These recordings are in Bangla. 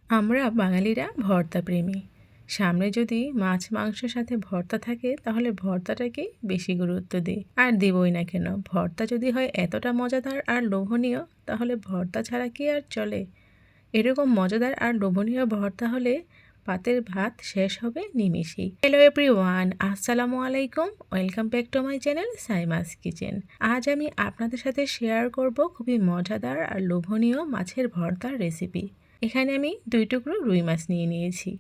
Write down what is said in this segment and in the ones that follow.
আমরা বাঙালিরা ভর্তা প্রেমী। সামনে যদি মাছ মাংসের সাথে ভর্তা থাকে তাহলে ভর্তাটাকেই বেশি গুরুত্ব দিই, আর দেবই না কেন। ভর্তা যদি হয় এতটা মজাদার আর লোভনীয়, তাহলে ভর্তা ছাড়া কি আর চলে? এরকম মজাদার আর লোভনীয় ভর্তা হলে পাতের ভাত শেষ হবে নিমেষেই। হ্যালো এভরিওয়ান, আসসালামু আলাইকুম। Welcome back to my channel Saima's kitchen. আজ আমি আপনাদের সাথে শেয়ার করব খুবই মজাদার আর লোভনীয় মাছের ভর্তার রেসিপি। এখানে আমি 2 টুকরো রুই মাছ নিয়ে নিয়েছি।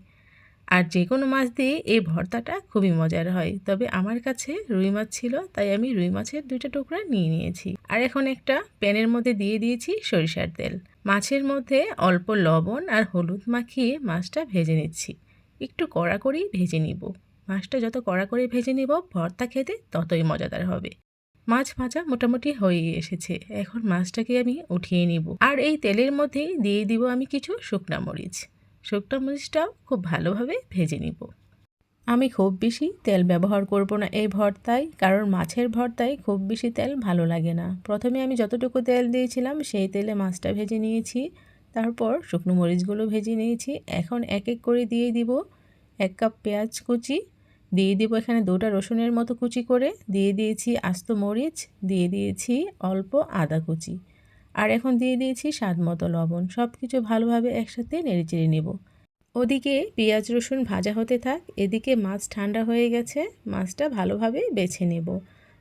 আর যে কোনো মাছ দিয়ে এই ভর্তাটা খুবই মজার হয়, তবে আমার কাছে রুই মাছ ছিল তাই আমি রুই মাছের 2টা টুকরা নিয়ে নিয়েছি। আর এখন একটা প্যানের মধ্যে দিয়ে দিয়েছি সরিষার তেল। মাছের মধ্যে অল্প লবণ আর হলুদ মাখিয়ে মাছটা ভেজে নিচ্ছি। একটু কড়া করেই ভেজে নিব। মাছটা যত কড়া করে ভেজে নিব, ভর্তা খেতে ততই মজাদার হবে। মাছ ভাজা মোটামুটি হয়ে এসেছে। এখন মাছটাকে আমি উঠিয়ে নিব। আর এই তেলের মধ্যেই দিয়ে দিব আমি কিছু শুকনা মরিচ। শুকনো মরিচটাও খুব ভালোভাবে ভেজে নিব। আমি খুব বেশি তেল ব্যবহার করব না এই ভর্তায়, কারণ মাছের ভর্তায় খুব বেশি তেল ভালো লাগে না। প্রথমে আমি যতটুকু তেল দিয়েছিলাম সেই তেলে মাছটা ভেজে নিয়েছি, তারপর শুকনো মরিচগুলো ভেজে নিয়েছি। এখন এক এক করে দিয়ে দিব 1 কাপ পেঁয়াজ কুচি, দিয়ে দিব এখানে 2টা রসুনের মতো কুচি করে, দিয়ে দিয়েছি আস্ত মরিচ, দিয়ে দিয়েছি অল্প আদা কুচি, আর এখন দিয়ে দিয়েছি স্বাদ মতো লবণ। সব কিছু ভালোভাবে একসাথে নেড়েচেড়ে নেব। ওদিকে পেঁয়াজ রসুন ভাজা হতে থাক, এদিকে মাছ ঠান্ডা হয়ে গেছে। মাছটা ভালোভাবে বেছে নেব।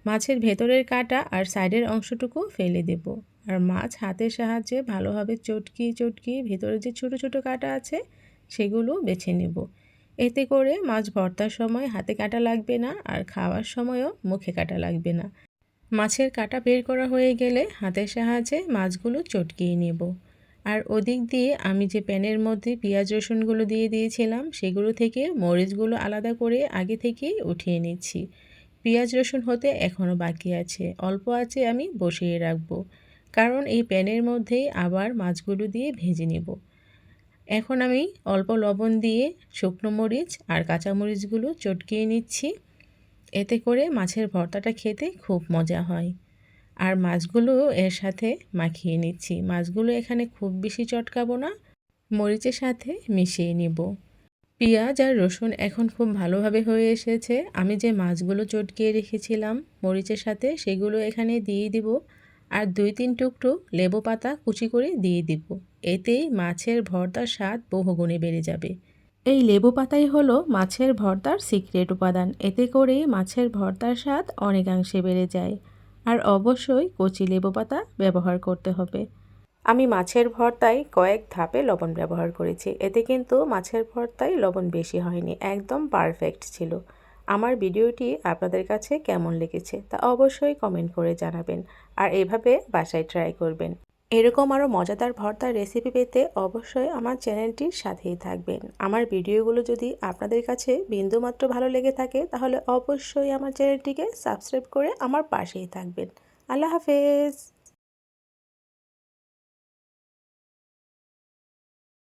মাছের ভেতরের কাঁটা আর সাইডের অংশটুকু ফেলে দেব। আর মাছ হাতের সাহায্যে ভালোভাবে চটকিয়ে চটকিয়ে ভেতরে যে ছোট ছোট কাঁটা আছে সেগুলো বেছে নেব। এতে করে মাছ ভর্তার সময় হাতে কাঁটা লাগবে না, আর খাওয়ার সময়ও মুখে কাঁটা লাগবে না। মাছের কাঁটা বের করা হয়ে গেলে হাতের সাহায্যে মাছগুলো চটকিয়ে নেব। আর ওদিক দিয়ে আমি যে প্যানের মধ্যে পেঁয়াজ রসুনগুলো দিয়ে দিয়েছিলাম সেগুলো থেকে মরিচগুলো আলাদা করে আগে থেকেই উঠিয়ে নিচ্ছি। পেঁয়াজ রসুন হতে এখনও বাকি আছে, অল্প আছে আমি বসিয়ে রাখবো, কারণ এই প্যানের মধ্যেই আবার মাছগুলো দিয়ে ভেজে নেব। এখন আমি অল্প লবণ দিয়ে শুকনো মরিচ আর কাঁচা মরিচগুলো চটকিয়ে নিচ্ছি। এতে করে মাছের ভর্তাটা খেতে খুব মজা হয়। আর মাছগুলো এর সাথে মাখিয়ে নিচ্ছি। মাছগুলো এখানে খুব বেশি চটকাবো না, মরিচের সাথে মিশিয়ে নিব। পেঁয়াজ আর রসুন এখন খুব ভালোভাবে হয়ে এসেছে। আমি যে মাছগুলো চটকিয়ে রেখেছিলাম মরিচের সাথে সেগুলো এখানে দিয়ে দিব, আর 2-3 টুকরো লেবু পাতা কুচি করে দিয়ে দিব। এতেই মাছের ভর্তার স্বাদ বহুগুণে বেড়ে যাবে। এই লেবু পাতাই হলো মাছের ভর্তার সিক্রেট উপাদান। এতে করে মাছের ভর্তার স্বাদ অনেকাংশে বেড়ে যায়। আর অবশ্যই কচি লেবু পাতা ব্যবহার করতে হবে। আমি মাছের ভর্তায় কয়েক ধাপে লবণ ব্যবহার করেছি, এতে কিন্তু মাছের ভর্তায় লবণ বেশি হয়নি, একদম পারফেক্ট ছিল। আমার ভিডিওটি আপনাদের কাছে কেমন লেগেছে তা অবশ্যই কমেন্ট করে জানাবেন, আর এভাবে বাসায় ট্রাই করবেন। এরকম আরও মজাদার ভর্তার রেসিপি পেতে অবশ্যই আমার চ্যানেলটির সাথেই থাকবেন। আমার ভিডিওগুলো যদি আপনাদের কাছে বিন্দুমাত্র ভালো লেগে থাকে তাহলে অবশ্যই আমার চ্যানেলটিকে সাবস্ক্রাইব করে আমার পাশেই থাকবেন। আল্লাহ হাফেজ।